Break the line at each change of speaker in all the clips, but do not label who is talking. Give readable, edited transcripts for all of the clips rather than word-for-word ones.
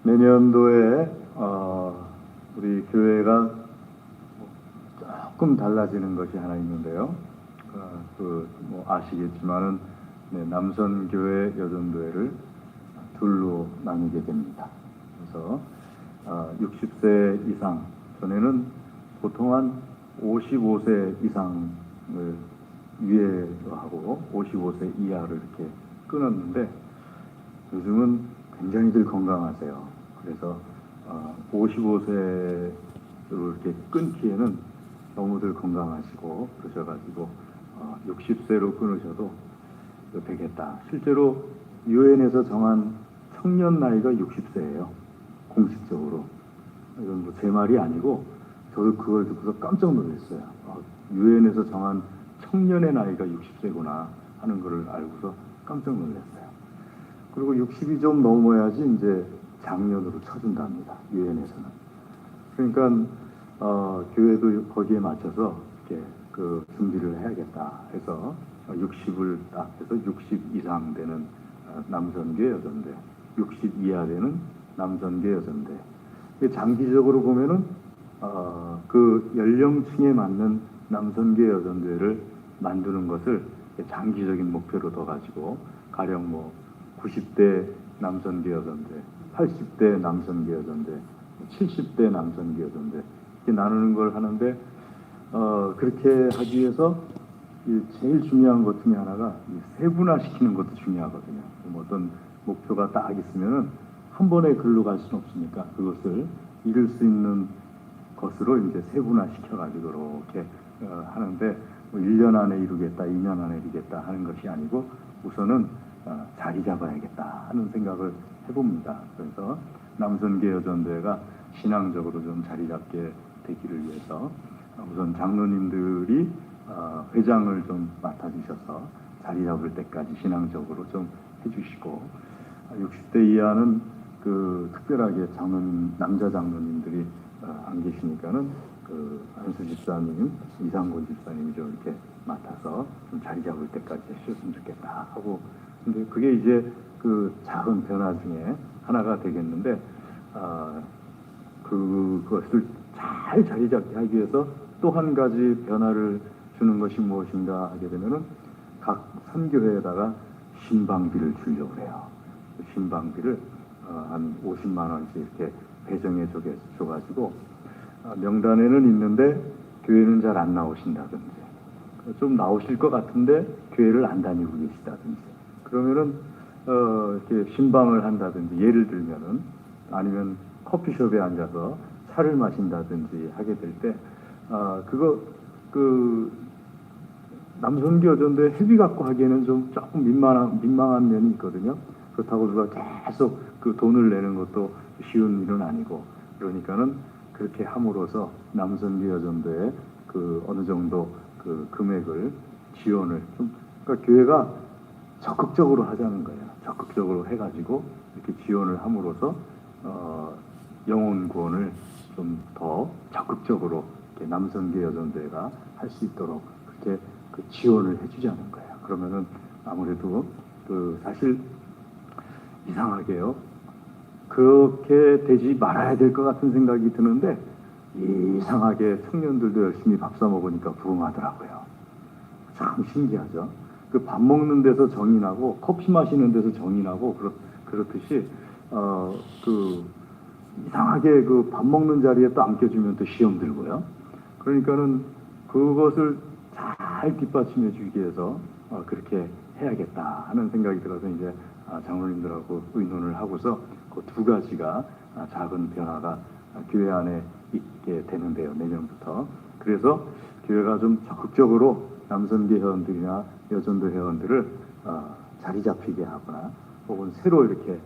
내년도에 우리 교회가 조금 달라지는 것이 하나 있는데요. 뭐 아시겠지만은 남선교회, 여전교회를 둘로 나누게 됩니다. 그래서 60세 이상, 전에는 보통 한 55세 이상을 위에로 하고 55세 이하를 이렇게 끊었는데, 요즘은 굉장히들 건강하세요. 그래서 55세로 이렇게 끊기에는 너무들 건강하시고 그러셔가지고 60세로 끊으셔도 되겠다. 실제로 유엔에서 정한 청년 나이가 60세예요. 공식적으로. 이건 뭐 제 말이 아니고 저도 그걸 듣고서 깜짝 놀랐어요. 유엔에서 정한 청년의 나이가 60세구나 하는 것을 알고서 깜짝 놀랐어요. 그리고 60이 좀 넘어야지 이제 장년으로 쳐준답니다. 유엔에서는. 그러니까 교회도 거기에 맞춰서 이렇게 그 준비를 해야겠다 해서 60을 딱 해서 60 이상 되는 남선교 여전대, 60 이하 되는 남선교 여전대. 장기적으로 보면은 그 연령층에 맞는 남선교 여전대를 만드는 것을 장기적인 목표로 둬 가지고, 가령 뭐 90대 남선교 여전대, 80대 남선교 여전대, 70대 남선교 여전대 이렇게 나누는 걸 하는데, 그렇게 하기 위해서 제일 중요한 것 중에 하나가 세분화시키는 것도 중요하거든요. 뭐 어떤 목표가 딱 있으면은 한 번에 글로 갈 수는 없으니까 그것을 이룰 수 있는 것으로 이제 세분화시켜가지고 이렇게 하는데, 뭐 1년 안에 이루겠다, 2년 안에 이루겠다 하는 것이 아니고 우선은 자리 잡아야겠다 하는 생각을 해봅니다. 그래서 남선교 여전대가 신앙적으로 좀 자리 잡게 되기를 위해서 우선 장로님들이 회장을 좀 맡아주셔서 자리 잡을 때까지 신앙적으로 좀 해주시고, 60대 이하는 그 특별하게 장로님, 남자 장로님들이 안 계시니까는 그 안수 집사님, 이상곤 집사님이 좀 이렇게 맡아서 좀 자리 잡을 때까지 해주셨으면 좋겠다 하고, 근데 그게 이제 그 작은 변화 중에 하나가 되겠는데, 그것을 잘 자리 잡게 하기 위해서 또 한 가지 변화를 주는 것이 무엇인가 하게 되면은 각 선교회에다가 신방비를 주려고 해요. 신방비를 한 50만 원씩 이렇게 배정해 줘가지고 명단에는 있는데 교회는 잘 안 나오신다든지, 좀 나오실 것 같은데 교회를 안 다니고 계시다든지, 그러면은 이렇게 신방을 한다든지, 예를 들면은 아니면 커피숍에 앉아서 차를 마신다든지 하게 될 때 남선교 여전대 회비 갖고 하기에는 좀 조금 민망한 면이 있거든요. 그렇다고 누가 계속 그 돈을 내는 것도 쉬운 일은 아니고, 그러니까는 그렇게 함으로써 남선교 여전대에 그 어느 정도 그 금액을 지원을 좀, 그러니까 교회가 적극적으로 하자는 거예요. 적극적으로 해가지고 이렇게 지원을 함으로써 영혼 구원을 좀 더 적극적으로 이렇게 남선교 여전대가 할 수 있도록 그렇게 그 지원을 해주자는 거예요. 그러면은 아무래도 그 사실 이상하게요, 그렇게 되지 말아야 될 것 같은 생각이 드는데, 이상하게 청년들도 열심히 밥 사 먹으니까 부흥하더라고요. 참 신기하죠. 그 밥 먹는 데서 정이 나고 커피 마시는 데서 정이 나고 그렇듯이 이상하게 그 밥 먹는 자리에 또 안 껴주면 또 시험 들고요. 그러니까는 그것을 잘 뒷받침해 주기 위해서 그렇게 해야겠다 하는 생각이 들어서 이제 장로님들하고 의논을 하고서 그 두 가지가 작은 변화가 교회 안에 있게 되는데요, 내년부터. 그래서 교회가 좀 적극적으로 남선교 회원들이나 여전도 회원들을 자리 잡히게 하거나 혹은 새로 이렇게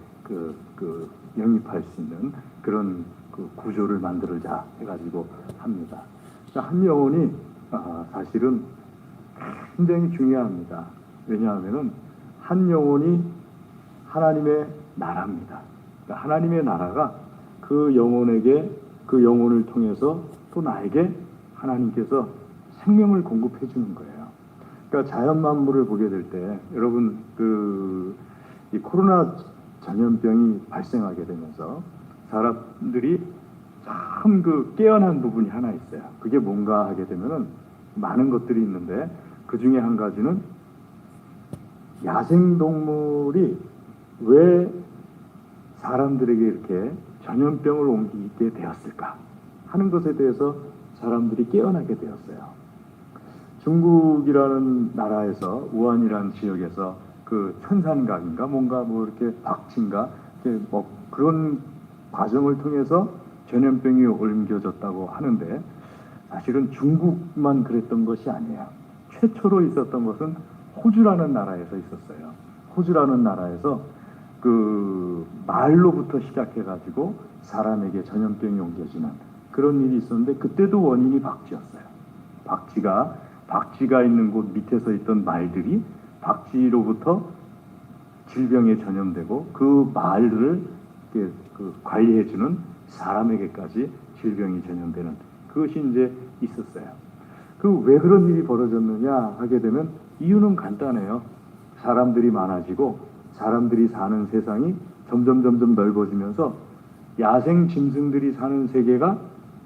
영입할 수 있는 그런 그 구조를 만들자 해가지고 합니다. 한 영혼이 사실은 굉장히 중요합니다. 왜냐하면은 한 영혼이 하나님의 나라입니다. 그러니까 하나님의 나라가 그 영혼에게, 그 영혼을 통해서 또 나에게 하나님께서 생명을 공급해 주는 거예요. 그러니까 자연 만물을 보게 될 때, 여러분 이 코로나 전염병이 발생하게 되면서 사람들이 참 그 깨어난 부분이 하나 있어요. 그게 뭔가 하게 되면은 많은 것들이 있는데 그 중에 한 가지는 야생동물이 왜 사람들에게 이렇게 전염병을 옮기게 되었을까 하는 것에 대해서 사람들이 깨어나게 되었어요. 중국이라는 나라에서 우한이라는 지역에서 그 천산각인가 뭔가 뭐 이렇게 박쥐인가 이렇게 뭐 그런 과정을 통해서 전염병이 옮겨졌다고 하는데 사실은 중국만 그랬던 것이 아니에요. 최초로 있었던 것은 호주라는 나라에서 있었어요. 호주라는 나라에서 그 말로부터 시작해가지고 사람에게 전염병이 옮겨지는 그런 일이 있었는데 그때도 원인이 박쥐였어요. 박쥐가 있는 곳 밑에서 있던 말들이 박쥐로부터 질병에 전염되고 그 말을 그 관리해주는 사람에게까지 질병이 전염되는 그것이 이제 있었어요. 그 왜 그런 일이 벌어졌느냐 하게 되면 이유는 간단해요. 사람들이 많아지고 사람들이 사는 세상이 점점 넓어지면서 야생 짐승들이 사는 세계가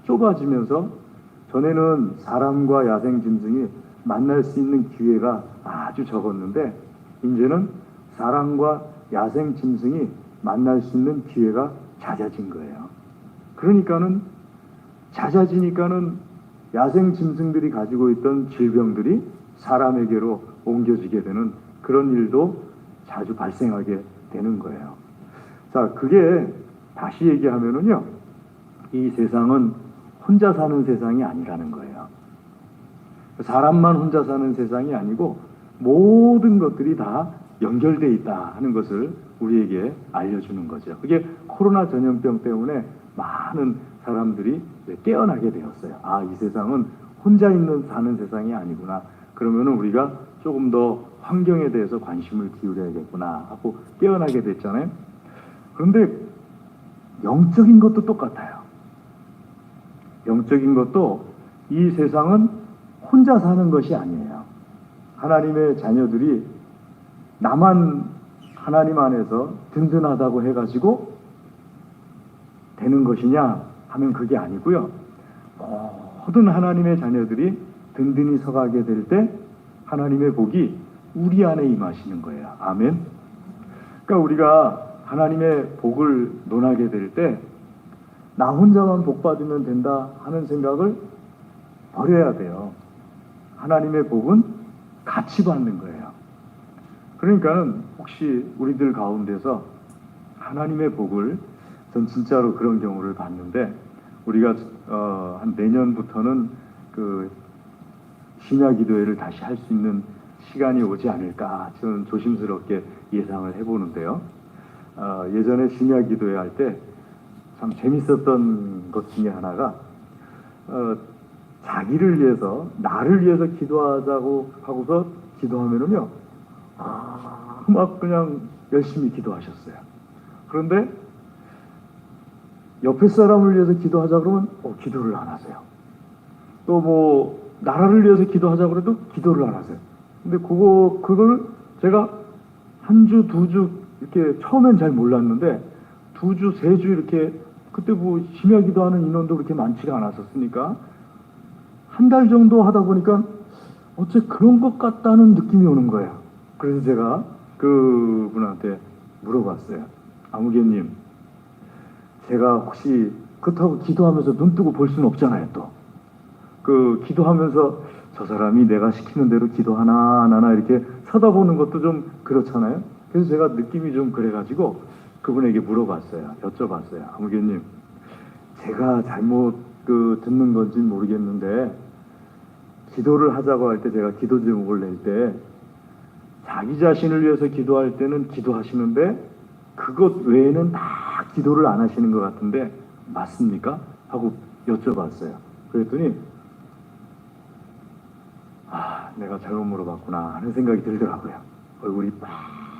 좁아지면서 전에는 사람과 야생 짐승이 만날 수 있는 기회가 아주 적었는데 이제는 사람과 야생 짐승이 만날 수 있는 기회가 잦아진 거예요. 그러니까는 잦아지니까는 야생 짐승들이 가지고 있던 질병들이 사람에게로 옮겨지게 되는 그런 일도 자주 발생하게 되는 거예요. 자, 그게 다시 얘기하면은요, 이 세상은 혼자 사는 세상이 아니라는 거예요. 사람만 혼자 사는 세상이 아니고 모든 것들이 다 연결되어 있다 하는 것을 우리에게 알려주는 거죠. 그게 코로나 전염병 때문에 많은 사람들이 깨어나게 되었어요. 아, 이 세상은 혼자 사는 세상이 아니구나. 그러면은 우리가 조금 더 환경에 대해서 관심을 기울여야겠구나 하고 깨어나게 됐잖아요. 그런데 영적인 것도 똑같아요. 영적인 것도 이 세상은 혼자 사는 것이 아니에요. 하나님의 자녀들이 나만 하나님 안에서 든든하다고 해가지고 되는 것이냐 하면 그게 아니고요. 모든 하나님의 자녀들이 든든히 서가게 될 때 하나님의 복이 우리 안에 임하시는 거예요. 아멘. 그러니까 우리가 하나님의 복을 논하게 될 때 나 혼자만 복 받으면 된다 하는 생각을 버려야 돼요. 하나님의 복은 같이 받는 거예요. 그러니까는 혹시 우리들 가운데서 하나님의 복을 전 진짜로 그런 경우를 봤는데 우리가 한 내년부터는 그 심야 기도회를 다시 할 수 있는 시간이 오지 않을까 저는 조심스럽게 예상을 해보는데요. 예전에 심야 기도회 할 때 참 재밌었던 것 중에 하나가 자기를 위해서 나를 위해서 기도하자고 하고서 기도하면은요 막 그냥 열심히 기도하셨어요. 그런데 옆에 사람을 위해서 기도하자 그러면 기도를 안 하세요. 또 뭐 나라를 위해서 기도하자 그래도 기도를 안 하세요. 근데 그걸 제가 한 주, 두 주 이렇게 처음엔 잘 몰랐는데 두 주, 세 주 이렇게 그때 뭐 심야 기도하는 인원도 그렇게 많지가 않았었으니까 한 달 정도 하다 보니까 어째 그런 것 같다는 느낌이 오는 거예요. 그래서 제가 그분한테 물어봤어요. 아무개님, 제가 혹시 그렇다고 기도하면서 눈 뜨고 볼 수는 없잖아요. 또 그 기도하면서 저 사람이 내가 시키는 대로 기도하나 안 하나 이렇게 쳐다보는 것도 좀 그렇잖아요. 그래서 제가 느낌이 좀 그래가지고 그분에게 물어봤어요. 여쭤봤어요. 아무개님, 제가 잘못 듣는 건지는 모르겠는데 기도를 하자고 할 때 제가 기도 제목을 낼 때 자기 자신을 위해서 기도할 때는 기도하시는데 그것 외에는 다 기도를 안 하시는 것 같은데 맞습니까? 하고 여쭤봤어요. 그랬더니 내가 잘못 물어봤구나 하는 생각이 들더라고요. 얼굴이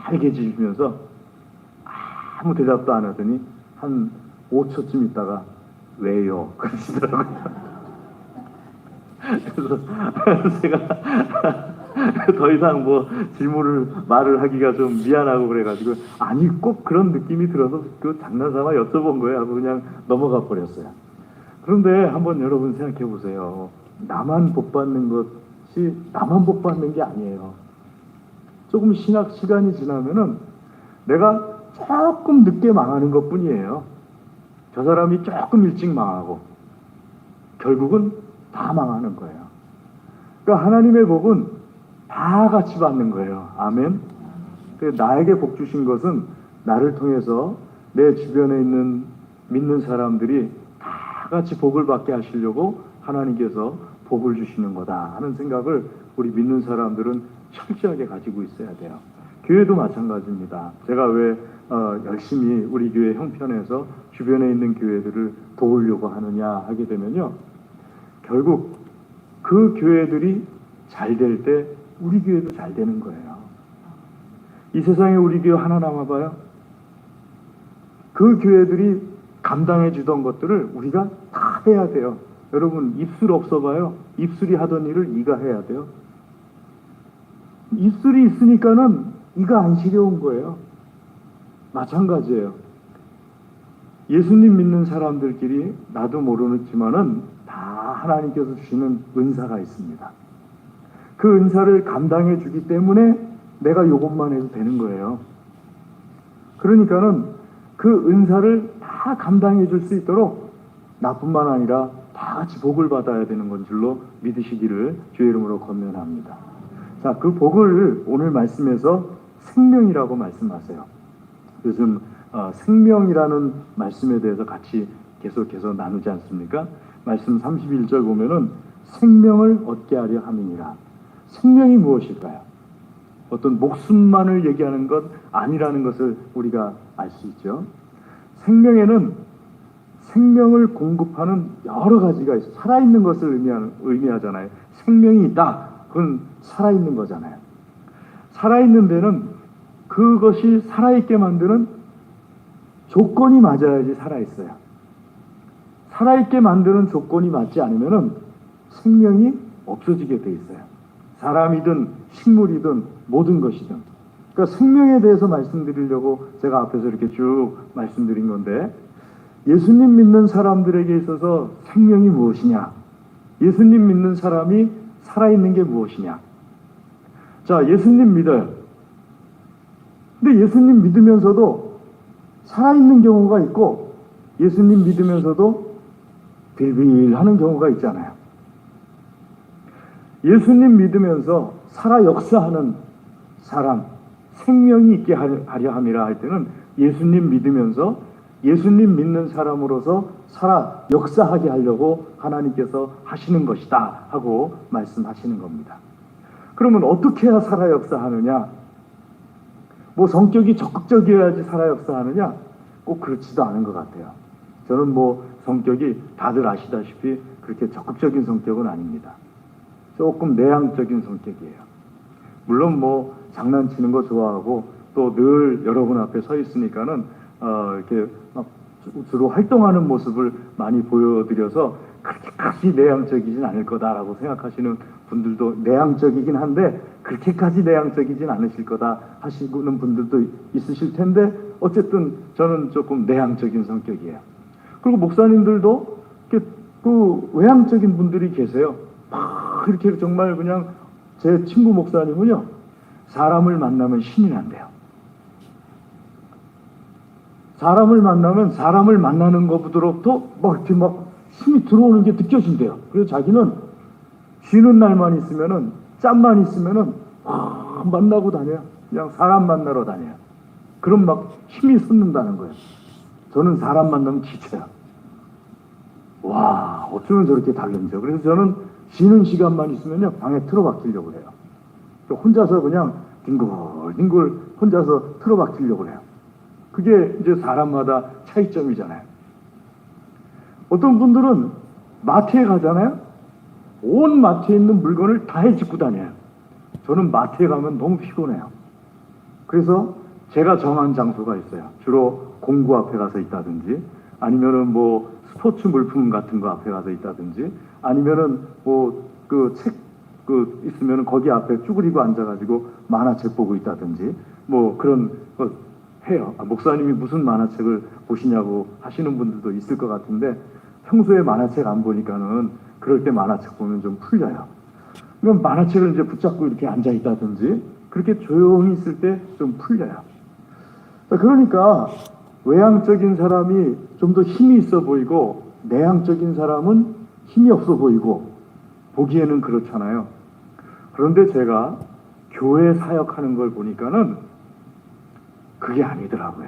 빨개지면서 아무 대답도 안 하더니 한 5초쯤 있다가 왜요? 그러시더라고요. 그래서 제가 더 이상 뭐 질문을 말을 하기가 좀 미안하고 그래가지고 아니 꼭 그런 느낌이 들어서 그 장난삼아 여쭤본 거예요 하고 그냥 넘어가 버렸어요. 그런데 한번 여러분 생각해 보세요. 나만 복 받는 것이 나만 복 받는 게 아니에요. 조금 신학 시간이 지나면은 내가 조금 늦게 망하는 것 뿐이에요. 저 사람이 조금 일찍 망하고 결국은 다 망하는 거예요. 그러니까 하나님의 복은 다 같이 받는 거예요. 아멘. 나에게 복 주신 것은 나를 통해서 내 주변에 있는 믿는 사람들이 다 같이 복을 받게 하시려고 하나님께서 복을 주시는 거다 하는 생각을 우리 믿는 사람들은 철저하게 가지고 있어야 돼요. 교회도 마찬가지입니다. 제가 왜 열심히 우리 교회 형편에서 주변에 있는 교회들을 도우려고 하느냐 하게 되면요. 결국 그 교회들이 잘 될 때 우리 교회도 잘 되는 거예요. 이 세상에 우리 교회 하나 남아봐요. 그 교회들이 감당해 주던 것들을 우리가 다 해야 돼요. 여러분 입술 없어봐요. 입술이 하던 일을 이가 해야 돼요. 입술이 있으니까는 이가 안 시려운 거예요. 마찬가지예요. 예수님 믿는 사람들끼리 나도 모르지만은 다 하나님께서 주시는 은사가 있습니다. 그 은사를 감당해 주기 때문에 내가 이것만 해도 되는 거예요. 그러니까는 그 은사를 다 감당해 줄 수 있도록 나뿐만 아니라 다 같이 복을 받아야 되는 건 줄로 믿으시기를 주의 이름으로 권면합니다. 자, 그 복을 오늘 말씀에서 생명이라고 말씀하세요. 요즘 생명이라는 말씀에 대해서 같이 계속해서 나누지 않습니까? 말씀 31절 보면은 생명을 얻게 하려 함이니라. 생명이 무엇일까요? 어떤 목숨만을 얘기하는 것 아니라는 것을 우리가 알 수 있죠. 생명에는 생명을 공급하는 여러 가지가 있어요. 살아있는 것을 의미하잖아요. 생명이 있다. 그건 살아있는 거잖아요. 살아있는 데는 그것이 살아있게 만드는 조건이 맞아야지 살아있어요. 살아있게 만드는 조건이 맞지 않으면 생명이 없어지게 돼 있어요. 사람이든 식물이든 모든 것이든. 그러니까 생명에 대해서 말씀드리려고 제가 앞에서 이렇게 쭉 말씀드린 건데, 예수님 믿는 사람들에게 있어서 생명이 무엇이냐? 예수님 믿는 사람이 살아있는 게 무엇이냐? 자, 예수님 믿어요. 근데 예수님 믿으면서도 살아있는 경우가 있고 예수님 믿으면서도 빌빌하는 경우가 있잖아요. 예수님 믿으면서 살아 역사하는 사람, 생명이 있게 하려 함이라 할 때는 예수님 믿으면서 예수님 믿는 사람으로서 살아 역사하게 하려고 하나님께서 하시는 것이다 하고 말씀하시는 겁니다. 그러면 어떻게 해야 살아 역사하느냐? 뭐 성격이 적극적이어야지 살아 역사하느냐? 꼭 그렇지도 않은 것 같아요. 저는 뭐 성격이 다들 아시다시피 그렇게 적극적인 성격은 아닙니다. 조금 내향적인 성격이에요. 물론 뭐 장난치는 거 좋아하고 또 늘 여러분 앞에 서 있으니까는 이렇게 막 주로 활동하는 모습을 많이 보여드려서 그렇게까지 내향적이진 않을 거다라고 생각하시는 분들도 내향적이긴 한데 그렇게까지 내향적이진 않으실 거다 하시는 분들도 있으실 텐데 어쨌든 저는 조금 내향적인 성격이에요. 그리고 목사님들도 이렇게 그 외향적인 분들이 계세요. 막 이렇게 정말 그냥 제 친구 목사님은요 사람을 만나면 신이 난대요. 사람을 만나면 사람을 만나는 것부터부터 막 이렇게 막 힘이 들어오는 게 느껴진대요. 그래서 자기는 쉬는 날만 있으면은 짬만 있으면은 막 만나고 다녀요. 그냥 사람 만나러 다녀요. 그럼 막 힘이 솟는다는 거예요. 저는 사람 만나면 지쳐요. 와, 어쩌면 저렇게 다른지. 그래서 저는 쉬는 시간만 있으면요 방에 틀어박히려고 해요. 혼자서 그냥 뒹굴뒹굴 혼자서 틀어박히려고 해요. 그게 이제 사람마다 차이점이잖아요. 어떤 분들은 마트에 가잖아요. 온 마트에 있는 물건을 다 해집고 다녀요. 저는 마트에 가면 너무 피곤해요. 그래서 제가 정한 장소가 있어요. 주로 공구 앞에 가서 있다든지 아니면은 뭐 스포츠 물품 같은 거 앞에 가서 있다든지 아니면은 뭐 그 책 있으면 거기 앞에 쭈그리고 앉아가지고 만화책 보고 있다든지 뭐 그런 거 해요. 목사님이 무슨 만화책을 보시냐고 하시는 분들도 있을 것 같은데 평소에 만화책 안 보니까는 그럴 때 만화책 보면 좀 풀려요. 그럼 만화책을 이제 붙잡고 이렇게 앉아 있다든지 그렇게 조용히 있을 때 좀 풀려요. 그러니까 외향적인 사람이 좀 더 힘이 있어 보이고 내향적인 사람은 힘이 없어 보이고 보기에는 그렇잖아요. 그런데 제가 교회 사역하는 걸 보니까는 그게 아니더라고요.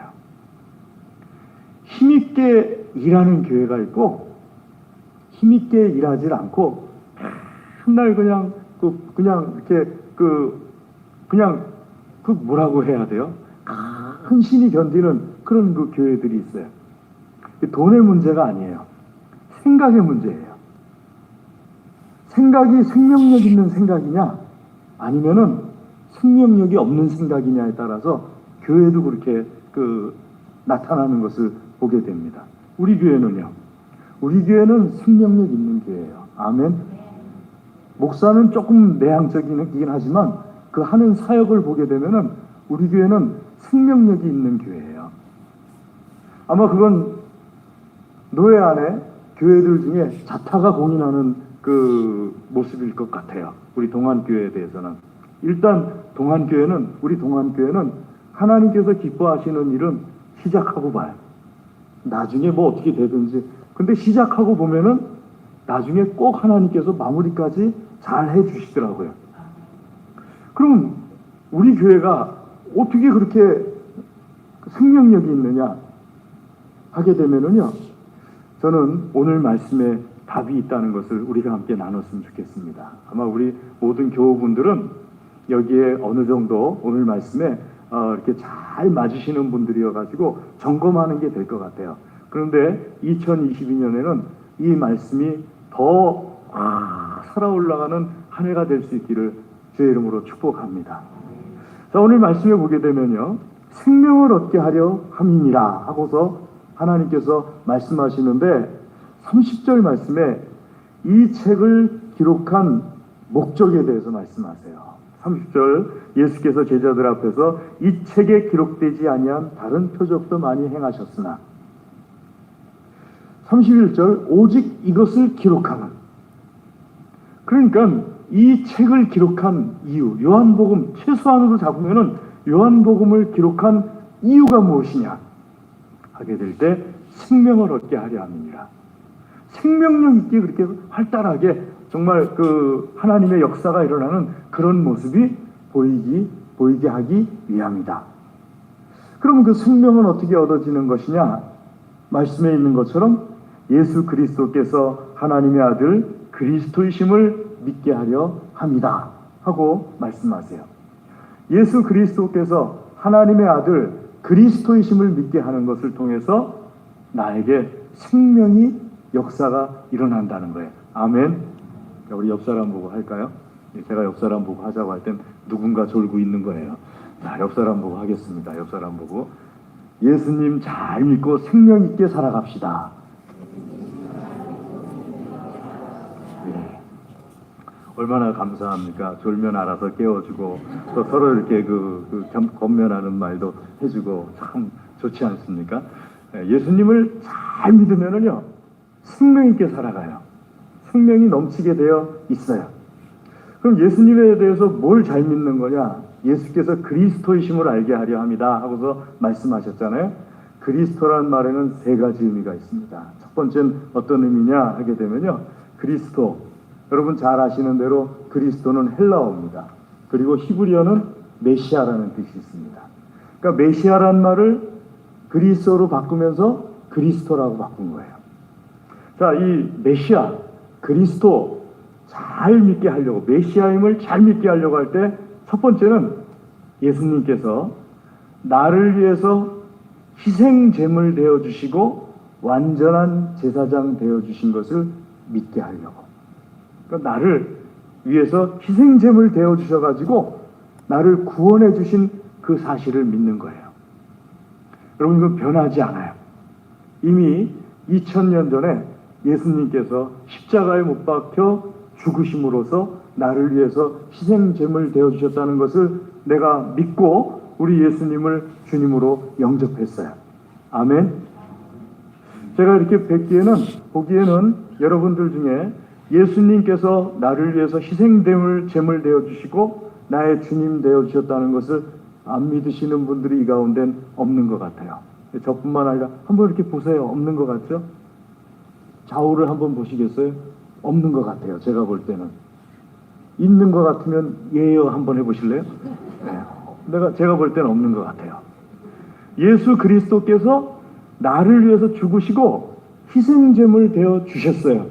힘있게 일하는 교회가 있고 힘있게 일하지 않고 맨날 그냥 이렇게 뭐라고 해야 돼요? 큰 신이 견디는 그런 그 교회들이 있어요. 돈의 문제가 아니에요. 생각의 문제예요. 생각이 생명력 있는 생각이냐 아니면은 생명력이 없는 생각이냐에 따라서 교회도 그렇게 나타나는 것을 보게 됩니다. 우리 교회는요. 우리 교회는 생명력 있는 교회예요. 아멘. 목사는 조금 내향적이긴 하지만 그 하는 사역을 보게 되면은 우리 교회는 생명력이 있는 교회예요. 아마 그건 노예 안에 교회들 중에 자타가 공인하는 그 모습일 것 같아요. 우리 동안교회에 대해서는. 일단 우리 동안교회는 하나님께서 기뻐하시는 일은 시작하고 봐요. 나중에 뭐 어떻게 되든지. 근데 시작하고 보면은 나중에 꼭 하나님께서 마무리까지 잘 해주시더라고요. 그럼 우리 교회가 어떻게 그렇게 생명력이 있느냐 하게 되면은요, 저는 오늘 말씀에 답이 있다는 것을 우리가 함께 나눴으면 좋겠습니다. 아마 우리 모든 교우분들은 여기에 어느 정도 오늘 말씀에 이렇게 잘 맞으시는 분들이어가지고 점검하는 게 될 것 같아요. 그런데 2022년에는 이 말씀이 더 살아 올라가는 한 해가 될 수 있기를 주의 이름으로 축복합니다. 자, 오늘 말씀에 보게 되면요, 생명을 얻게 하려 함이니라 하고서 하나님께서 말씀하시는데 30절 말씀에 이 책을 기록한 목적에 대해서 말씀하세요. 30절 예수께서 제자들 앞에서 이 책에 기록되지 아니한 다른 표적도 많이 행하셨으나 31절 오직 이것을 기록하는, 그러니까 이 책을 기록한 이유, 요한복음 최소한으로 잡으면은 요한복음을 기록한 이유가 무엇이냐 하게 될 때 생명을 얻게 하려 함이니라. 생명력 있게 그렇게 활달하게 정말 하나님의 역사가 일어나는 그런 모습이 보이게 하기 위함이다. 그럼 그 생명은 어떻게 얻어지는 것이냐? 말씀에 있는 것처럼 예수 그리스도께서 하나님의 아들 그리스도이심을 믿게 하려 합니다 하고 말씀하세요. 예수 그리스도께서 하나님의 아들 그리스도이심을 믿게 하는 것을 통해서 나에게 생명이 역사가 일어난다는 거예요. 아멘. 우리 옆 사람 보고 할까요? 제가 옆 사람 보고 하자고 할 땐 누군가 졸고 있는 거예요. 자, 옆 사람 보고 하겠습니다. 옆 사람 보고 예수님 잘 믿고 생명 있게 살아갑시다. 네. 얼마나 감사합니까? 졸면 알아서 깨워주고 또 서로 이렇게 권면하는 말도 해주고 참 좋지 않습니까? 예수님을 잘 믿으면은요, 생명 있게 살아가요. 생명이 넘치게 되어 있어요. 그럼 예수님에 대해서 뭘 잘 믿는 거냐? 예수께서 그리스도이심을 알게 하려 합니다 하고서 말씀하셨잖아요. 그리스도란 말에는 세 가지 의미가 있습니다. 첫 번째는 어떤 의미냐 하게 되면요, 그리스도, 여러분 잘 아시는 대로 그리스도는 헬라어입니다. 그리고 히브리어는 메시아라는 뜻이 있습니다. 그러니까 메시아란 말을 그리스어로 바꾸면서 그리스도라고 바꾼 거예요. 자, 이 메시아, 그리스도 잘 믿게 하려고, 메시아임을 잘 믿게 하려고 할 때 첫 번째는 예수님께서 나를 위해서 희생제물 되어주시고 완전한 제사장 되어주신 것을 믿게 하려고. 그러니까 나를 위해서 희생제물 되어주셔가지고 나를 구원해 주신 그 사실을 믿는 거예요. 여러분, 이건 변하지 않아요. 이미 2000년 전에 예수님께서 십자가에 못 박혀 죽으심으로써 나를 위해서 희생제물 되어주셨다는 것을 내가 믿고 우리 예수님을 주님으로 영접했어요. 아멘. 제가 이렇게 보기에는 여러분들 중에 예수님께서 나를 위해서 희생제물 되어주시고 나의 주님 되어주셨다는 것을 안 믿으시는 분들이 이 가운데는 없는 것 같아요. 저뿐만 아니라 한번 이렇게 보세요. 없는 것 같죠? 좌우를 한번 보시겠어요? 없는 것 같아요. 제가 볼 때는. 있는 것 같으면 예요 한번 해보실래요? 네. 제가 볼 때는 없는 것 같아요. 예수 그리스도께서 나를 위해서 죽으시고 희생제물 되어 주셨어요.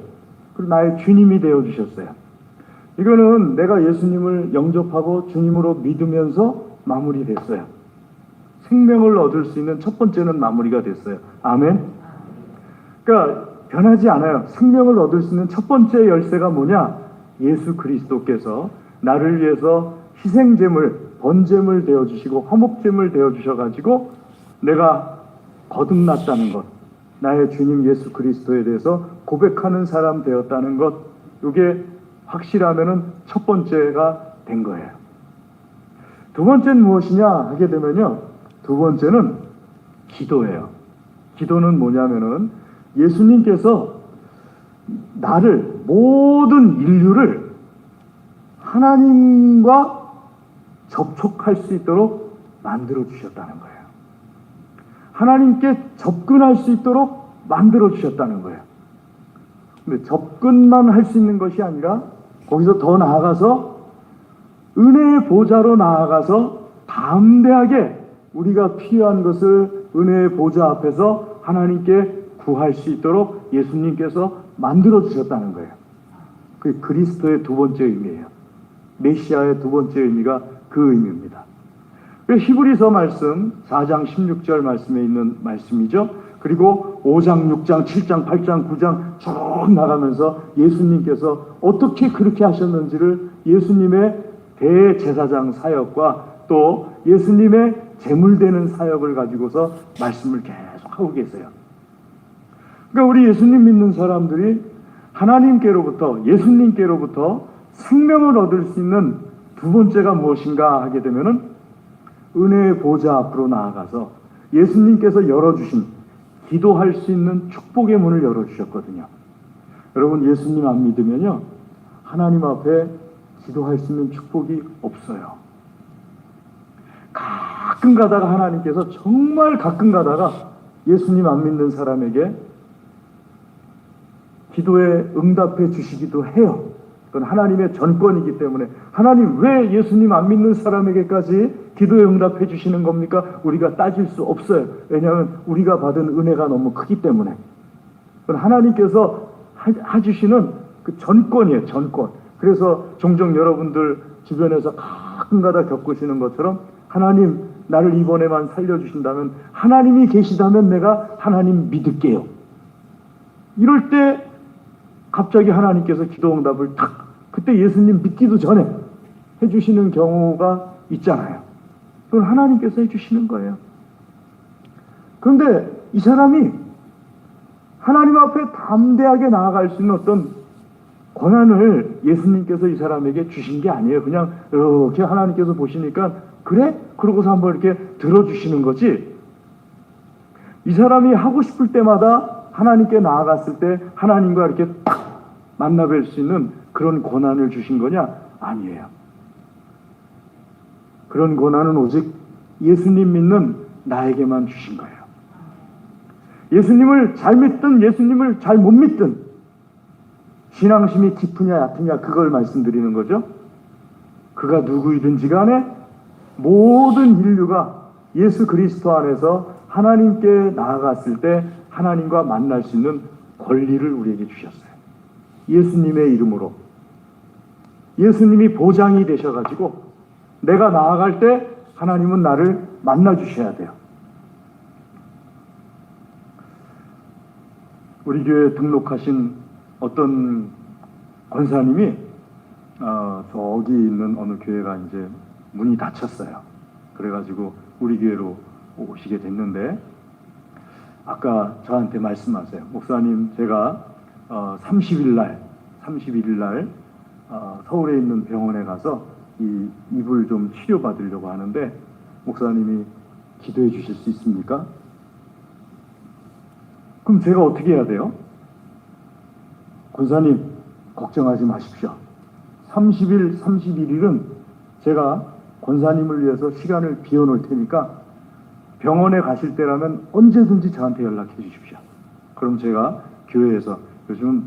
그리고 나의 주님이 되어 주셨어요. 이거는 내가 예수님을 영접하고 주님으로 믿으면서 마무리됐어요. 생명을 얻을 수 있는 첫 번째는 마무리가 됐어요. 아멘. 그러니까 변하지 않아요. 생명을 얻을 수 있는 첫 번째 열쇠가 뭐냐? 예수 그리스도께서 나를 위해서 희생제물, 번제물 되어주시고 화목제물 되어주셔가지고 내가 거듭났다는 것, 나의 주님 예수 그리스도에 대해서 고백하는 사람 되었다는 것, 이게 확실하면은 첫 번째가 된 거예요. 두 번째는 무엇이냐 하게 되면요, 두 번째는 기도예요. 기도는 뭐냐면은 예수님께서 나를, 모든 인류를 하나님과 접촉할 수 있도록 만들어 주셨다는 거예요. 하나님께 접근할 수 있도록 만들어 주셨다는 거예요. 근데 접근만 할 수 있는 것이 아니라 거기서 더 나아가서 은혜의 보좌로 나아가서 담대하게 우리가 필요한 것을 은혜의 보좌 앞에서 하나님께 구할 수 있도록 예수님께서 만들어 주셨다는 거예요. 그게 그리스도의 두 번째 의미예요. 메시아의 두 번째 의미가 그 의미입니다. 히브리서 말씀 4장 16절 말씀에 있는 말씀이죠. 그리고 5장, 6장, 7장, 8장, 9장 쭉 나가면서 예수님께서 어떻게 그렇게 하셨는지를 예수님의 대제사장 사역과 또 예수님의 제물되는 사역을 가지고서 말씀을 계속 하고 계세요. 그러니까 우리 예수님 믿는 사람들이 하나님께로부터, 예수님께로부터 생명을 얻을 수 있는 두 번째가 무엇인가 하게 되면은 은혜의 보좌 앞으로 나아가서 예수님께서 열어주신 기도할 수 있는 축복의 문을 열어주셨거든요. 여러분, 예수님 안 믿으면요, 하나님 앞에 기도할 수 있는 축복이 없어요. 가끔 가다가 하나님께서, 정말 가끔 가다가 예수님 안 믿는 사람에게 기도에 응답해 주시기도 해요. 그건 하나님의 전권이기 때문에. 하나님 왜 예수님 안 믿는 사람에게까지 기도에 응답해 주시는 겁니까? 우리가 따질 수 없어요. 왜냐하면 우리가 받은 은혜가 너무 크기 때문에. 그건 하나님께서 해주시는 그 전권이에요. 전권. 그래서 종종 여러분들 주변에서 가끔가다 겪으시는 것처럼, 하나님 나를 이번에만 살려주신다면, 하나님이 계시다면 내가 하나님 믿을게요. 이럴 때 갑자기 하나님께서 기도 응답을 탁, 그때 예수님 믿기도 전에 해주시는 경우가 있잖아요. 그건 하나님께서 해주시는 거예요. 그런데 이 사람이 하나님 앞에 담대하게 나아갈 수 있는 어떤 권한을 예수님께서 이 사람에게 주신 게 아니에요. 그냥 이렇게 하나님께서 보시니까 그래? 그러고서 한번 이렇게 들어주시는 거지. 이 사람이 하고 싶을 때마다 하나님께 나아갔을 때 하나님과 이렇게 딱 만나뵐 수 있는 그런 권한을 주신 거냐? 아니에요. 그런 권한은 오직 예수님 믿는 나에게만 주신 거예요. 예수님을 잘 믿든 예수님을 잘 못 믿든 신앙심이 깊으냐 얕으냐 그걸 말씀드리는 거죠. 그가 누구이든지 간에 모든 인류가 예수 그리스도 안에서 하나님께 나아갔을 때 하나님과 만날 수 있는 권리를 우리에게 주셨어요. 예수님의 이름으로. 예수님이 보장이 되셔가지고 내가 나아갈 때 하나님은 나를 만나 주셔야 돼요. 우리 교회에 등록하신 어떤 권사님이 저기 있는 어느 교회가 이제 문이 닫혔어요. 그래가지고 우리 교회로 오시게 됐는데, 아까 저한테 말씀하세요. 목사님, 제가 30일 날 서울에 있는 병원에 가서 이 입을 좀 치료받으려고 하는데 목사님이 기도해 주실 수 있습니까? 그럼 제가 어떻게 해야 돼요? 권사님, 걱정하지 마십시오. 30일, 31일은 제가 권사님을 위해서 시간을 비워놓을 테니까 병원에 가실 때라면 언제든지 저한테 연락해 주십시오. 그럼 제가 교회에서, 요즘은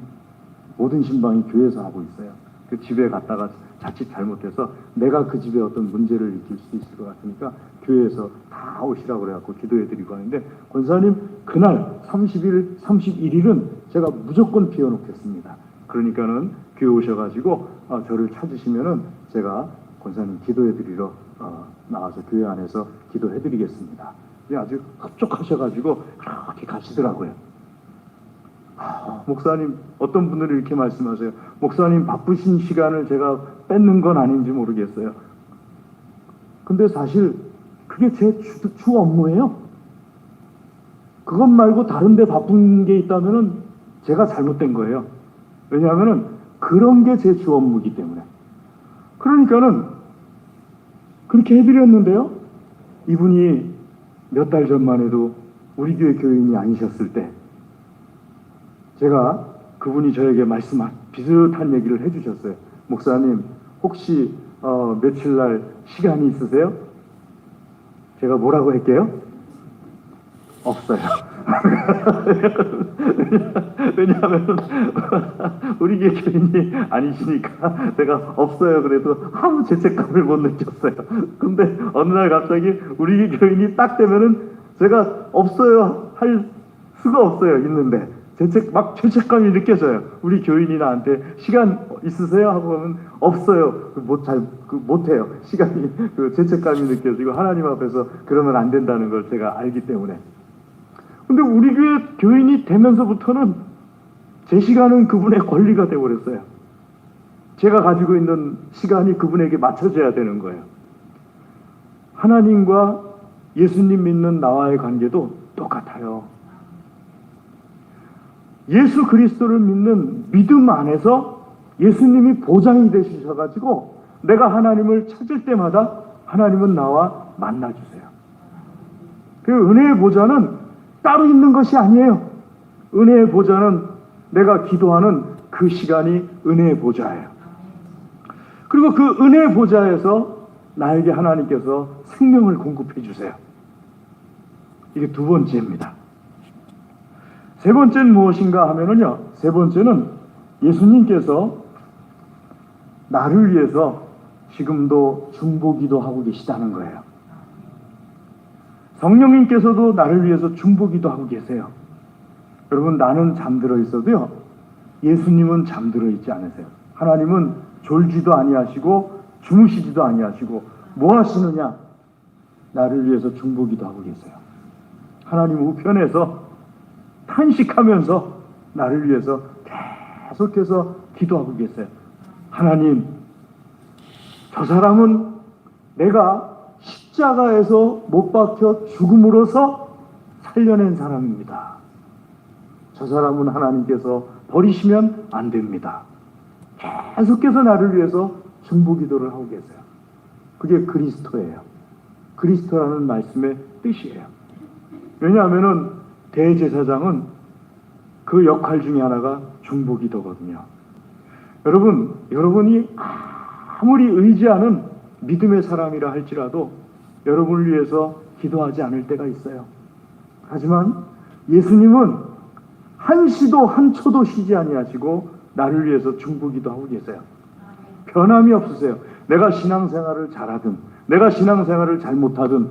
모든 신방이 교회에서 하고 있어요. 그 집에 갔다가 자칫 잘못해서 내가 그 집에 어떤 문제를 일으킬 수도 있을 것 같으니까 교회에서 다 오시라고 그래갖고 기도해드리고 하는데, 권사님 그날 30일, 31일은 제가 무조건 비워놓겠습니다. 그러니까는 교회 오셔가지고 저를 찾으시면은 제가 권사님 기도해드리러 나와서 교회 안에서 기도해드리겠습니다. 아주 흡족하셔가지고 그렇게 가시더라고요. 목사님, 어떤 분들이 이렇게 말씀하세요. 목사님 바쁘신 시간을 제가 뺏는 건 아닌지 모르겠어요. 근데 사실 그게 제 주 업무예요. 그것 말고 다른 데 바쁜 게 있다면은 제가 잘못된 거예요. 왜냐하면은 그런 게 제 주 업무이기 때문에. 그러니까는 그렇게 해드렸는데요. 이분이 몇 달 전만 해도 우리 교회 교인이 아니셨을 때 제가, 그분이 저에게 비슷한 얘기를 해주셨어요. 목사님, 혹시 며칠 날 시간이 있으세요? 제가 뭐라고 할게요? 없어요. 왜냐하면 우리 교회 교인이 아니시니까 제가 없어요 그래도 아무 죄책감을 못 느꼈어요. 근데 어느 날 갑자기 우리 교회 교인이 딱 되면은 제가 없어요 할 수가 없어요. 있는데 죄책감이 느껴져요. 우리 교인이 나한테 시간 있으세요? 하고 하면 없어요. 못해요. 시간이, 죄책감이 느껴지고 하나님 앞에서 그러면 안 된다는 걸 제가 알기 때문에. 근데 우리 교회 교인이 되면서부터는 제 시간은 그분의 권리가 되어버렸어요. 제가 가지고 있는 시간이 그분에게 맞춰져야 되는 거예요. 하나님과 예수님 믿는 나와의 관계도 똑같아요. 예수 그리스도를 믿는 믿음 안에서 예수님이 보장이 되셔가지고 내가 하나님을 찾을 때마다 하나님은 나와 만나주세요. 그 은혜의 보좌는 따로 있는 것이 아니에요. 은혜의 보좌는 내가 기도하는 그 시간이 은혜의 보좌예요. 그리고 그 은혜의 보좌에서 나에게 하나님께서 생명을 공급해 주세요. 이게 두 번째입니다. 세 번째는 무엇인가 하면은요, 세 번째는 예수님께서 나를 위해서 지금도 중보기도 하고 계시다는 거예요. 성령님께서도 나를 위해서 중보기도 하고 계세요. 여러분, 나는 잠들어 있어도요, 예수님은 잠들어 있지 않으세요. 하나님은 졸지도 아니하시고 주무시지도 아니하시고 뭐 하시느냐? 나를 위해서 중보기도 하고 계세요. 하나님 우편에서 탄식하면서 나를 위해서 계속해서 기도하고 계세요. 하나님, 저 사람은 내가 십자가에서 못 박혀 죽음으로써 살려낸 사람입니다. 저 사람은 하나님께서 버리시면 안 됩니다. 계속해서 나를 위해서 중보기도를 하고 계세요. 그게 그리스도예요. 그리스도라는 말씀의 뜻이에요. 왜냐하면은 대제사장은 그 역할 중에 하나가 중보기도거든요. 여러분이 아무리 의지하는 믿음의 사람이라 할지라도 여러분을 위해서 기도하지 않을 때가 있어요. 하지만 예수님은 한시도 한초도 쉬지 아니하시고 나를 위해서 중보기도 하고 계세요. 변함이 없으세요. 내가 신앙생활을 잘하든 내가 신앙생활을 잘못하든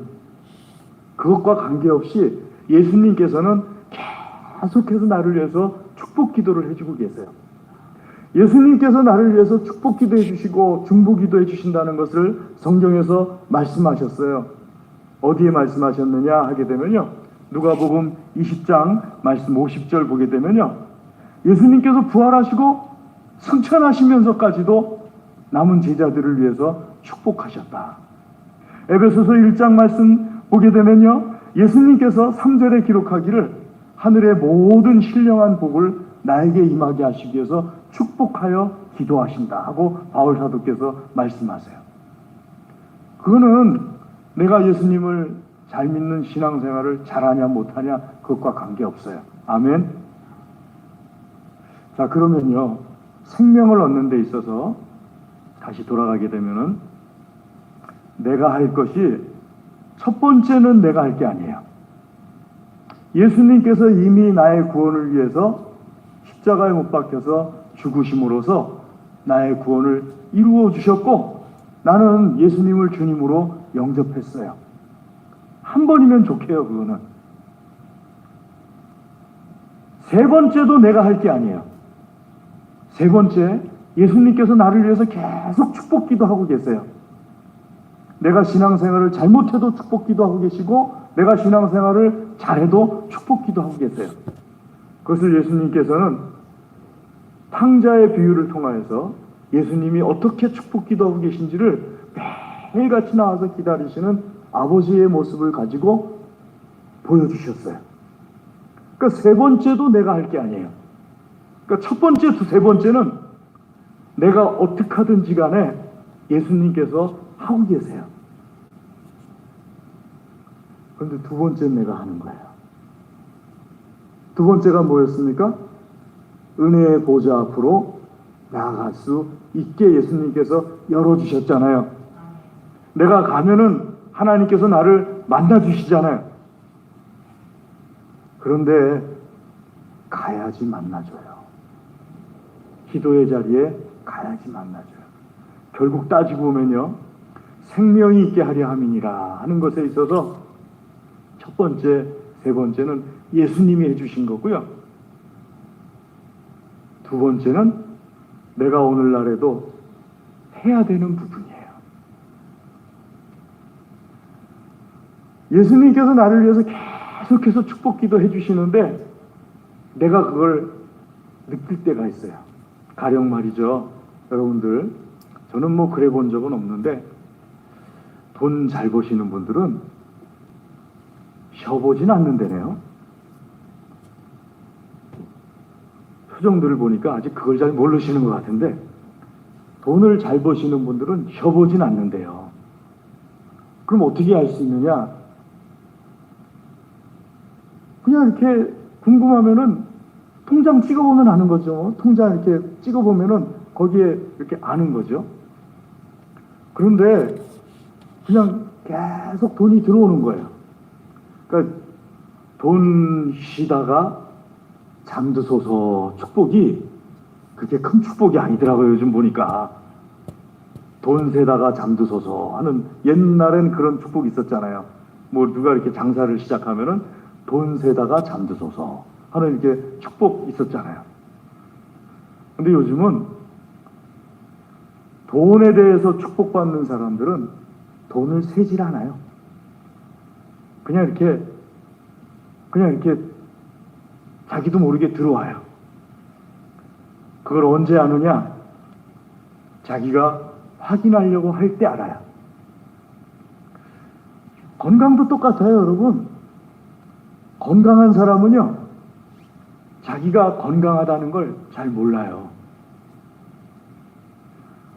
그것과 관계없이 예수님께서는 계속해서 나를 위해서 축복기도를 해주고 계세요. 예수님께서 나를 위해서 축복기도 해주시고 중보기도 해주신다는 것을 성경에서 말씀하셨어요. 어디에 말씀하셨느냐 하게 되면요, 누가복음 20장 말씀 50절 보게 되면요, 예수님께서 부활하시고 승천하시면서까지도 남은 제자들을 위해서 축복하셨다. 에베소서 1장 말씀 보게 되면요, 예수님께서 3절에 기록하기를 하늘의 모든 신령한 복을 나에게 임하게 하시기 위해서 축복하여 기도하신다 하고 바울 사도께서 말씀하세요. 그거는 내가 예수님을 잘 믿는 신앙생활을 잘하냐 못하냐 그것과 관계없어요. 아멘. 자, 그러면요, 생명을 얻는 데 있어서 다시 돌아가게 되면은 내가 할 것이 첫 번째는 내가 할 게 아니에요. 예수님께서 이미 나의 구원을 위해서 십자가에 못 박혀서 죽으심으로써 나의 구원을 이루어 주셨고 나는 예수님을 주님으로 영접했어요. 한 번이면 좋게요, 그거는. 세 번째도 내가 할 게 아니에요. 세 번째, 예수님께서 나를 위해서 계속 축복 기도하고 계세요. 내가 신앙생활을 잘못해도 축복 기도하고 계시고 내가 신앙생활을 잘해도 축복 기도하고 계세요. 그것을 예수님께서는 탕자의 비유를 통하여서 예수님이 어떻게 축복 기도하고 계신지를 매일같이 나와서 기다리시는 아버지의 모습을 가지고 보여주셨어요. 그러니까 세 번째도 내가 할 게 아니에요. 그러니까 첫 번째, 세 번째는 내가 어떻게 하든지 간에 예수님께서 하고 계세요. 그런데 두 번째는 내가 하는 거예요. 두 번째가 뭐였습니까? 은혜의 보좌 앞으로 나아갈 수 있게 예수님께서 열어주셨잖아요. 내가 가면은 하나님께서 나를 만나주시잖아요. 그런데 가야지 만나줘요. 기도의 자리에 가야지 만나줘요. 결국 따지고 보면요, 생명이 있게 하려 함이니라 하는 것에 있어서 첫 번째, 세 번째는 예수님이 해주신 거고요. 두 번째는 내가 오늘날에도 해야 되는 부분이에요. 예수님께서 나를 위해서 계속해서 축복 기도해 주시는데 내가 그걸 느낄 때가 있어요. 가령 말이죠. 여러분들, 저는 뭐 그래 본 적은 없는데 돈 잘 버시는 분들은 쉬어보진 않는다네요. 표정들을 보니까 아직 그걸 잘 모르시는 것 같은데 돈을 잘 버시는 분들은 쉬어보진 않는데요. 그럼 어떻게 알 수 있느냐? 그냥 이렇게 궁금하면은 통장 찍어보면 아는 거죠. 통장 이렇게 찍어보면은 거기에 이렇게 아는 거죠. 그런데 그냥 계속 돈이 들어오는 거예요. 그러니까 돈 쉬다가 잠드소서 축복이 그게 큰 축복이 아니더라고요. 요즘 보니까 돈 세다가 잠드소서 하는, 옛날엔 그런 축복이 있었잖아요. 뭐 누가 이렇게 장사를 시작하면은 돈 세다가 잠드소서 하는 이렇게 축복 있었잖아요. 근데 요즘은 돈에 대해서 축복받는 사람들은 돈을 세질 않아요. 그냥 이렇게 자기도 모르게 들어와요. 그걸 언제 아느냐? 자기가 확인하려고 할 때 알아요. 건강도 똑같아요, 여러분. 건강한 사람은요, 자기가 건강하다는 걸 잘 몰라요.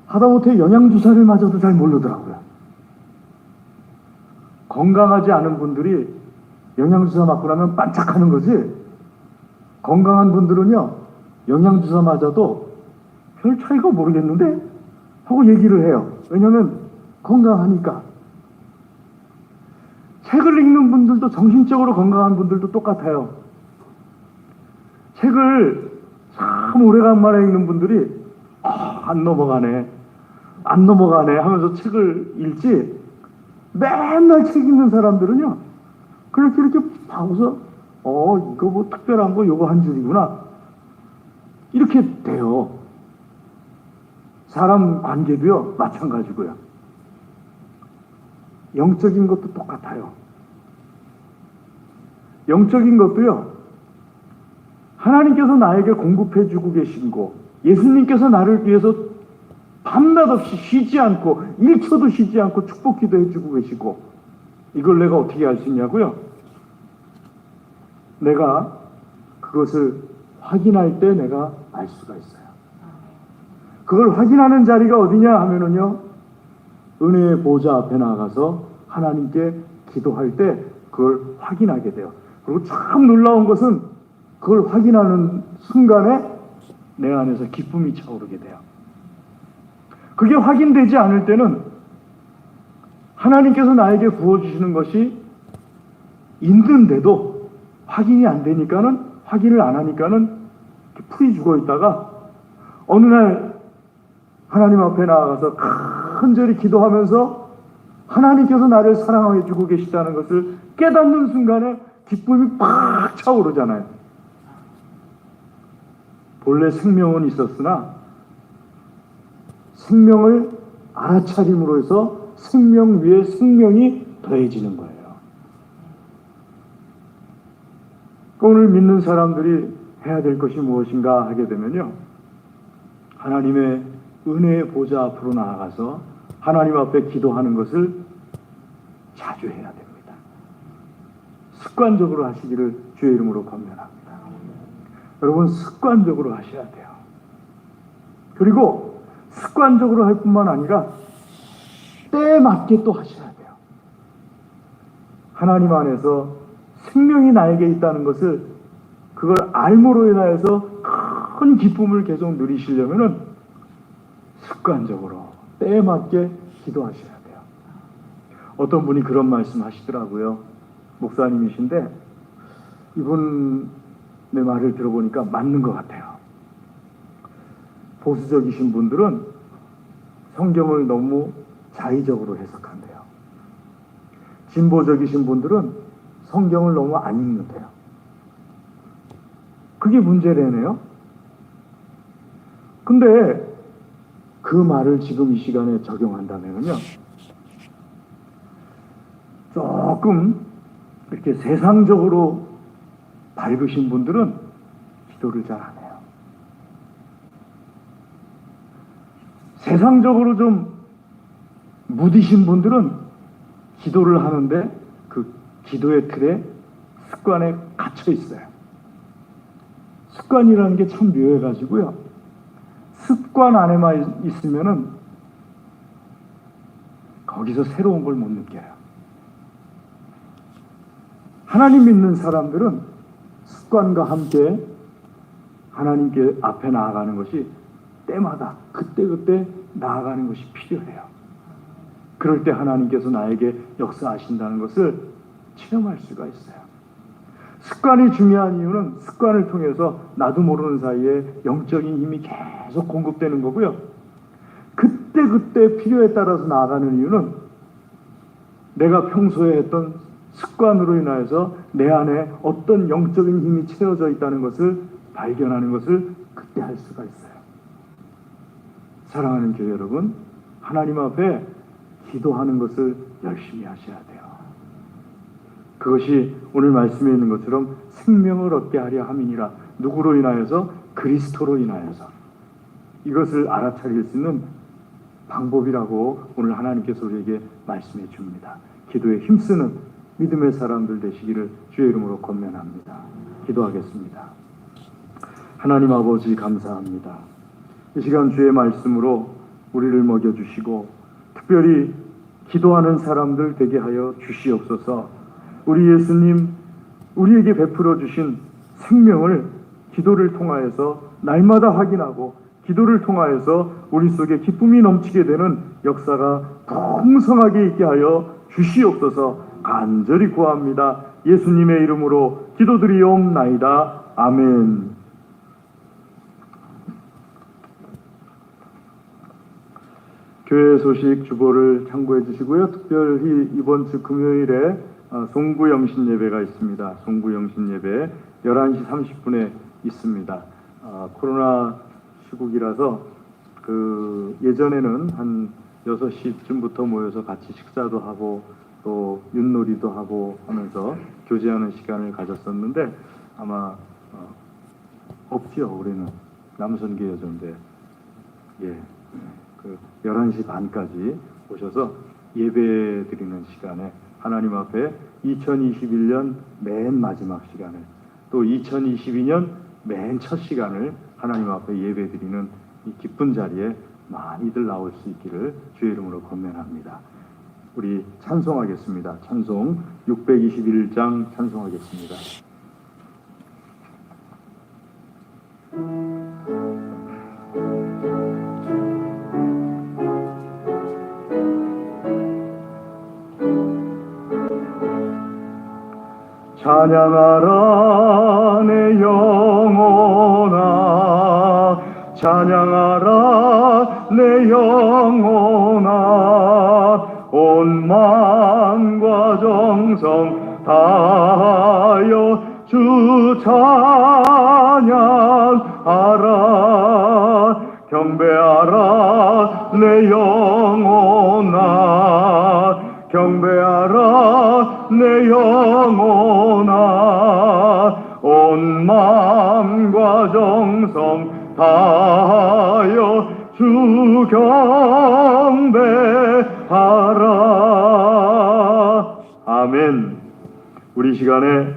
하다못해 영양주사를 맞아도 잘 모르더라고요. 건강하지 않은 분들이 영양주사 맞고 나면 반짝하는 거지, 건강한 분들은요, 영양주사 맞아도 별 차이가 모르겠는데? 하고 얘기를 해요. 왜냐면 건강하니까. 책을 읽는 분들도, 정신적으로 건강한 분들도 똑같아요. 책을 참 오래간만에 읽는 분들이 안 넘어가네 하면서 책을 읽지, 맨날 책 읽는 사람들은요, 이렇게 봐서 이거 뭐 특별한 거 요거 한 줄이구나, 이렇게 돼요. 사람 관계도요, 마찬가지고요. 영적인 것도 똑같아요. 영적인 것도요, 하나님께서 나에게 공급해주고 계신 거, 예수님께서 나를 위해서 밤낮 없이 쉬지 않고 1초도 쉬지 않고 축복 기도해주고 계시고, 이걸 내가 어떻게 알 수 있냐고요? 내가 그것을 확인할 때 내가 알 수가 있어요. 그걸 확인하는 자리가 어디냐 하면은요, 은혜의 보좌 앞에 나가서 하나님께 기도할 때 그걸 확인하게 돼요. 그리고 참 놀라운 것은 그걸 확인하는 순간에 내 안에서 기쁨이 차오르게 돼요. 그게 확인되지 않을 때는 하나님께서 나에게 부어주시는 것이 있는데도 확인이 안 되니까는, 확인을 안 하니까는 풀이 죽어 있다가 어느 날 하나님 앞에 나아가서 간절히 기도하면서 하나님께서 나를 사랑해 주고 계시다는 것을 깨닫는 순간에 기쁨이 팍 차오르잖아요. 본래 생명은 있었으나 생명을 알아차림으로 해서 생명 위에 생명이 더해지는 거예요. 오늘 믿는 사람들이 해야 될 것이 무엇인가 하게 되면요, 하나님의 은혜의 보좌 앞으로 나아가서 하나님 앞에 기도하는 것을 자주 해야 됩니다. 습관적으로 하시기를 주의 이름으로 권면합니다. 여러분, 습관적으로 하셔야 돼요. 그리고 습관적으로 할 뿐만 아니라 때에 맞게 또 하셔야 돼요. 하나님 안에서 생명이 나에게 있다는 것을, 그걸 알므로 인하여서 큰 기쁨을 계속 누리시려면은 습관적으로 때에 맞게 기도하셔야 돼요. 어떤 분이 그런 말씀 하시더라고요. 목사님이신데 이분의 말을 들어보니까 맞는 것 같아요. 보수적이신 분들은 성경을 너무 자의적으로 해석한대요. 진보적이신 분들은 성경을 너무 안 읽는데요. 그게 문제래네요. 근데 그 말을 지금 이 시간에 적용한다면요, 조금 이렇게 세상적으로 밝으신 분들은 기도를 잘 안 해요. 세상적으로 좀 무디신 분들은 기도를 하는데 그 기도의 틀에, 습관에 갇혀 있어요. 습관이라는 게 참 묘해가지고요, 습관 안에만 있으면은 거기서 새로운 걸 못 느껴요. 하나님 믿는 사람들은 습관과 함께 하나님께 앞에 나아가는 것이 때마다 그때그때 나아가는 것이 필요해요. 그럴 때 하나님께서 나에게 역사하신다는 것을 체험할 수가 있어요. 습관이 중요한 이유는 습관을 통해서 나도 모르는 사이에 영적인 힘이 계속 공급되는 거고요. 그때 필요에 따라서 나아가는 이유는 내가 평소에 했던 습관으로 인하여서 내 안에 어떤 영적인 힘이 채워져 있다는 것을 발견하는 것을 그때 할 수가 있어요. 사랑하는 교회 여러분, 하나님 앞에 기도하는 것을 열심히 하셔야 돼요. 그것이 오늘 말씀에 있는 것처럼 생명을 얻게 하려 함이니라. 누구로 인하여서? 그리스도로 인하여서. 이것을 알아차릴 수 있는 방법이라고 오늘 하나님께서 우리에게 말씀해 줍니다. 기도에 힘쓰는 믿음의 사람들 되시기를 주의 이름으로 권면합니다. 기도하겠습니다. 하나님 아버지, 감사합니다. 이 시간 주의 말씀으로 우리를 먹여주시고 특별히 기도하는 사람들 되게 하여 주시옵소서. 우리 예수님, 우리에게 베풀어 주신 생명을 기도를 통하여서 날마다 확인하고 기도를 통하여서 우리 속에 기쁨이 넘치게 되는 역사가 풍성하게 있게 하여 주시옵소서. 간절히 구합니다. 예수님의 이름으로 기도드리옵나이다. 아멘. 교회 소식 주보를 참고해 주시고요. 특별히 이번 주 금요일에 송구 영신 예배가 있습니다. 송구 영신 예배 11시 30분에 있습니다. 코로나 시국이라서 예전에는 한 6시쯤부터 모여서 같이 식사도 하고 또 윷놀이도 하고 하면서 교제하는 시간을 가졌었는데 아마 없지요. 올해는 남선교 여전대 11시 반까지 오셔서 예배 드리는 시간에 하나님 앞에 2021년 맨 마지막 시간을, 또 2022년 맨 첫 시간을 하나님 앞에 예배 드리는 이 기쁜 자리에 많이들 나올 수 있기를 주의 이름으로 권면합니다. 우리 찬송하겠습니다. 찬송 621장 찬송하겠습니다. 찬양하라 내 영혼아, 찬양하라 내 영혼아, 온 마음과 정성 다하여 주 찬양하라. 경배하라 내 영혼아, 경배하라 내 영혼아, 온 마음과 정성 다하여 주 경배하라. 아멘. 우리 시간에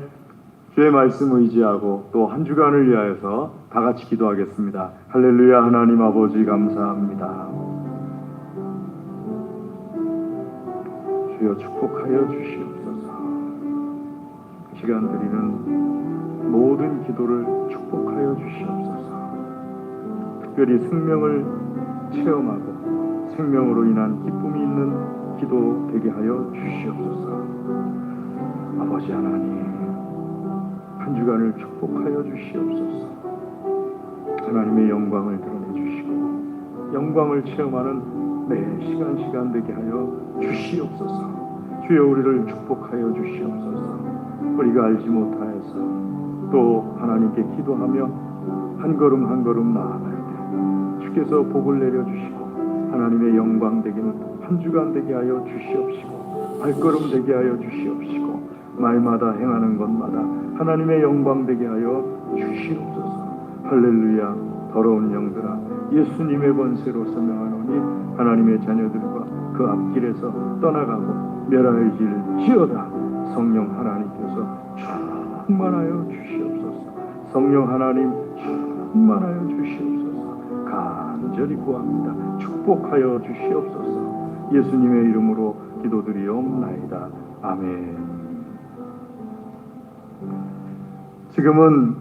주의 말씀 의지하고 또 한 주간을 위하여서 다 같이 기도하겠습니다. 할렐루야. 하나님 아버지 감사합니다. 주여 축복하여 주시옵소서. 그 시간 드리는 모든 기도를 축복하여 주시옵소서. 특별히 생명을 체험하고 생명으로 인한 기쁨이 있는 기도 되게 하여 주시옵소서. 아버지 하나님, 한 주간을 축복하여 주시옵소서. 하나님의 영광을 드러내 주시고 영광을 체험하는 매 시간 되게 하여 주시옵소서. 주여 우리를 축복하여 주시옵소서. 우리가 알지 못하여서 또 하나님께 기도하며 한 걸음 한 걸음 나아갈 때 주께서 복을 내려주시고 하나님의 영광 되기는 한 주간 되게 하여 주시옵시고 발걸음 되게 하여 주시옵시고 말마다 행하는 것마다 하나님의 영광 되게 하여 주시옵소서. 할렐루야. 더러운 영들아, 예수님의 권세로 명하노니 하나님의 자녀들과 그 앞길에서 떠나가고 멸하여질지어다. 성령 하나님께서 충만하여 주시옵소서. 성령 하나님 충만하여 주시옵소서. 간절히 구합니다. 축복하여 주시옵소서. 예수님의 이름으로 기도드리옵나이다. 아멘. 지금은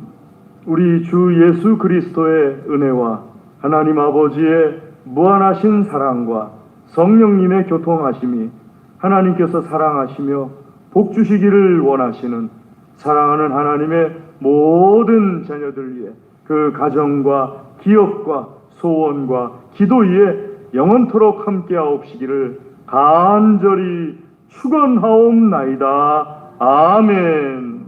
우리 주 예수 그리스도의 은혜와 하나님 아버지의 무한하신 사랑과 성령님의 교통하심이 하나님께서 사랑하시며 복 주시기를 원하시는 사랑하는 하나님의 모든 자녀들 위해 그 가정과 기업과 소원과 기도 위에 영원토록 함께하옵시기를 간절히 축원하옵나이다. 아멘.